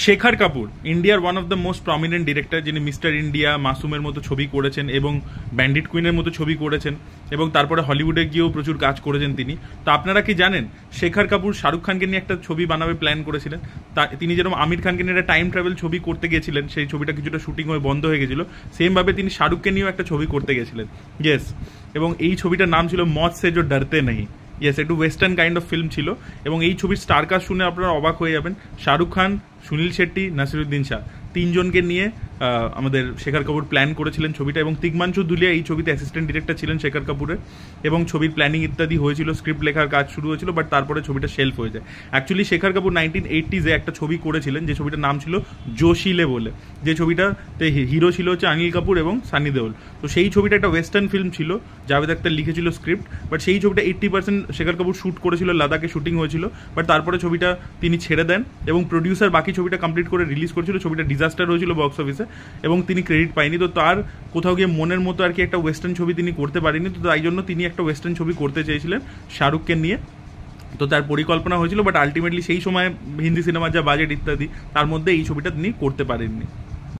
শেখর কাপুর ইন্ডিয়ার one of the most prominent director, যিনি mister India, মাসুমের মতো ছবি করেছেন এবং ব্যান্ডিট কুইনের মতো ছবি করেছেন এবং তারপরে হলিউডে গিয়েও প্রচুর কাজ করেছেন তিনি। তো আপনারা কি জানেন শেখর কাপুর শাহরুখ খানকে নিয়ে একটা ছবি বানাবে প্ল্যান করেছিলেন? তিনি যেরকম আমির খানকে নিয়ে একটা টাইম ট্রাভেল ছবি করতে গেছিলেন, সেই ছবিটা কিছুটা শুটিং হয়ে বন্ধ হয়ে গেছিল, সেমভাবে তিনি শাহরুখকে নিয়েও একটা ছবি করতে গেছিলেন। ইয়েস, এবং এই ছবিটার নাম ছিল মौत से जो डरते नहीं। ইয়েস, একটু ওয়েস্টার্ন কাইন্ড অফ ফিল্ম ছিল এবং এই ছবির স্টার কাস্ট শুনে আপনারা অবাক হয়ে যাবেন। শাহরুখ খান, সুনীল শেট্টি, নাসিরুদ্দিন শাহ, তিনজনকে নিয়ে আমাদের শেখর কাপুর প্ল্যান করেছিলেন ছবিটা, এবং তিগমাঞ্চু ধুলিয়া এই ছবিতে অ্যাসিস্ট্যান্ট ডিরেক্টর ছিলেন শেখর কাপুরের, এবং ছবির প্ল্যানিং ইত্যাদি হয়েছিল, স্ক্রিপ্ট লেখার কাজ শুরু হয়েছিল, বাট তারপরে ছবিটা শেলফ হয়ে যায়। অ্যাকচুয়ালি শেখর কাপুর 1980s একটা ছবি করেছিলেন, যে ছবিটার নাম ছিল জোশিলে বলে, যে ছবিটাতে হিরো ছিল হচ্ছে অনিল কাপুর এবং সানি দেওল। তো সেই ছবিটা একটা ওয়েস্টার্ন ফিল্ম ছিল, জাভেদ আখতার লিখেছিল স্ক্রিপ্ট, বাট সেই ছবিটা 80% শেখর কাপুর শ্যুট করেছিল, লাদাখে শুটিং হয়েছিল, বাট তারপরে ছবিটা তিনি ছেড়ে দেন এবং প্রডিউসার বাকি ছবিটা কমপ্লিট করে রিলিজ করেছিল। ছবিটা ডিজাস্টার হয়েছিল বক্স অফিসে এবং তিনি ক্রেডিট পায়নি। তো তার কোথাও গিয়ে মনের মতো আর কি একটা ওয়েস্টার্ন ছবি তিনি করতে পারেনি, তো তাই জন্য তিনি একটা ওয়েস্টার্ন ছবি করতে চেয়েছিলেন শাহরুখকে নিয়ে। তো তার পরিকল্পনা হয়েছিল, বাট আলটিমেটলি সেই সময় হিন্দি সিনেমার যা বাজেট ইত্যাদি, তার মধ্যে এই ছবিটা তিনি করতে পারেননি।